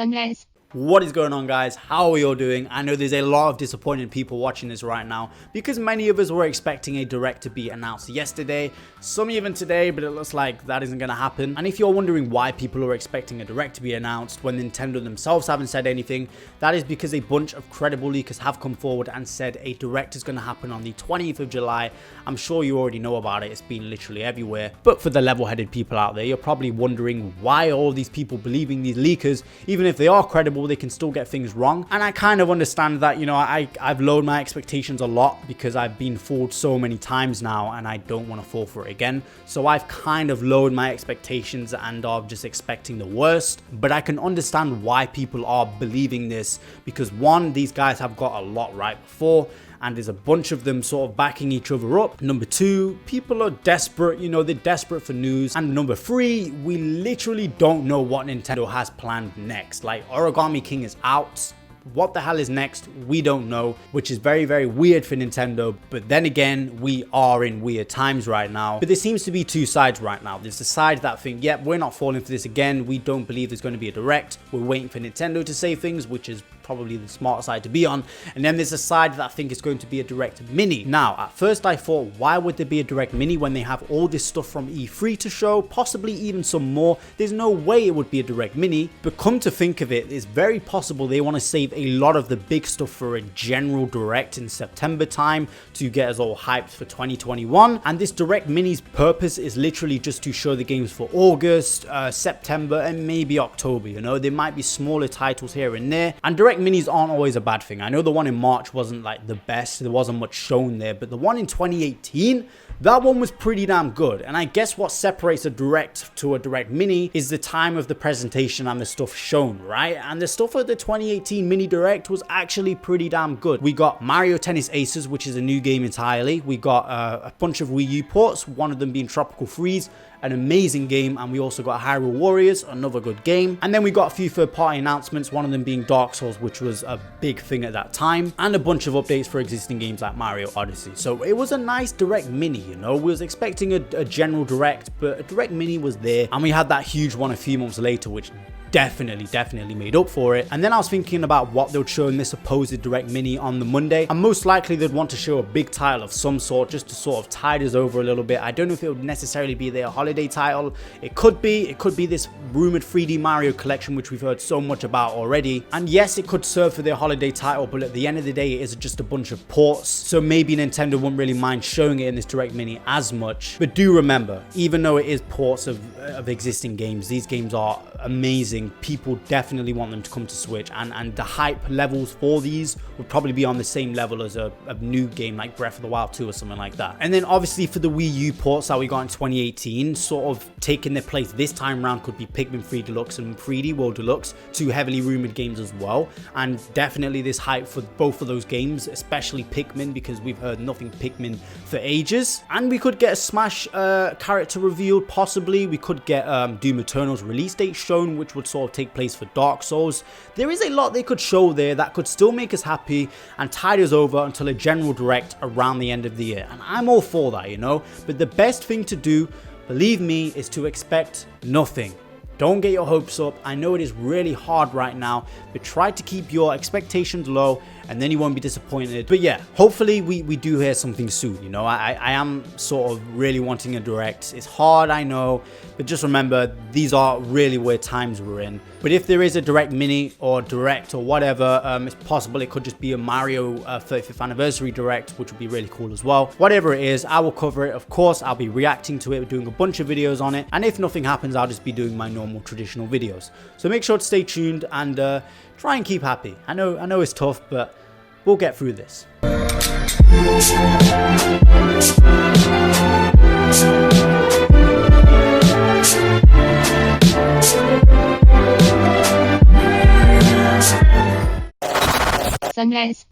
Sunrise. What is going on, guys? How are you all doing? I know there's a lot of disappointed people watching this right now because many of us were expecting a direct to be announced yesterday, some even today, but it looks like that isn't going to happen. And if you're wondering why people are expecting a direct to be announced when Nintendo themselves haven't said anything, that is because a bunch of credible leakers have come forward and said a direct is going to happen on the 20th of July. I'm sure you already know about it. It's been literally everywhere. But for the level-headed people out there, you're probably wondering why are all these people believing these leakers, even if they are credible, they can still get things wrong. And I kind of understand that, you know, I've lowered my expectations a lot because I've been fooled so many times now and I don't want to fall for it again. So I've kind of lowered my expectations and are just expecting the worst. But I can understand why people are believing this because one, these guys have got a lot right before, and there's a bunch of them sort of backing each other up. Number two, people are desperate, you know, they're desperate for news. And number three, we literally don't know what Nintendo has planned next. Like, Origami King is out. What the hell is next? We don't know, which is very, very weird for Nintendo. But then again, we are in weird times right now. But there seems to be two sides right now. There's the side that think, yep, we're not falling for this again. We don't believe there's going to be a direct. We're waiting for Nintendo to say things, which is probably the smart side to be on. And then there's a side that I think is going to be a direct mini. Now, at first I thought, why would there be a direct mini when they have all this stuff from E3 to show, possibly even some more? There's no way it would be a direct mini. But come to think of it, it's very possible they want to save a lot of the big stuff for a general direct in September time to get us all hyped for 2021. And this direct mini's purpose is literally just to show the games for August, September, and maybe October. You know, there might be smaller titles here and there, and direct minis aren't always a bad thing. I know the one in March wasn't like the best, there wasn't much shown there, but the one in 2018, that one was pretty damn good. And I guess what separates a direct to a direct mini is the time of the presentation and the stuff shown, right? And the stuff at the 2018 mini direct was actually pretty damn good. We got Mario Tennis Aces, which is a new game entirely. We got a bunch of Wii U ports, one of them being Tropical Freeze, an amazing game, and we also got Hyrule Warriors, another good game. And then we got a few third-party announcements, one of them being Dark Souls, which was a big thing at that time, and a bunch of updates for existing games like Mario Odyssey. So it was a nice direct mini, you know. We was expecting a general direct, but a direct mini was there, and we had that huge one a few months later, which definitely made up for it. And then I was thinking about what they would show in this supposed direct mini on the Monday, and most likely they'd want to show a big title of some sort just to sort of tide us over a little bit. I don't know if it would necessarily be their holiday title. It could be this rumored 3D Mario collection, which we've heard so much about already. And yes, it could serve for their holiday title, but at the end of the day, it is just a bunch of ports, so maybe Nintendo wouldn't really mind showing it in this direct mini as much. But do remember, even though it is ports of existing games, these games are amazing. People definitely want them to come to Switch, and the hype levels for these would probably be on the same level as a new game like Breath of the Wild 2 or something like that. And then obviously for the Wii U ports that we got in 2018, sort of taking their place this time around could be Pikmin 3 Deluxe and 3D World Deluxe, two heavily rumored games as well. And definitely this hype for both of those games, especially Pikmin, because we've heard nothing Pikmin for ages. And we could get a Smash character revealed, possibly. We could get Doom Eternal's release date shown, which would sort of take place for Dark Souls. There is a lot they could show there that could still make us happy and tide us over until a general direct around the end of the year. And I'm all for that, you know. But the best thing to do, believe me, is to expect nothing. Don't get your hopes up. I know it is really hard right now, but try to keep your expectations low and then you won't be disappointed. But yeah, hopefully we do hear something soon. You know, I am sort of really wanting a direct. It's hard, I know, but just remember, these are really weird times we're in. But if there is a direct mini or direct or whatever, it's possible it could just be a Mario 35th anniversary direct, which would be really cool as well. Whatever it is, I will cover it. Of course, I'll be reacting to it, doing a bunch of videos on it. And if nothing happens, I'll just be doing my normal traditional videos. So make sure to stay tuned and try and keep happy. I know it's tough, but we'll get through this. Sunrise.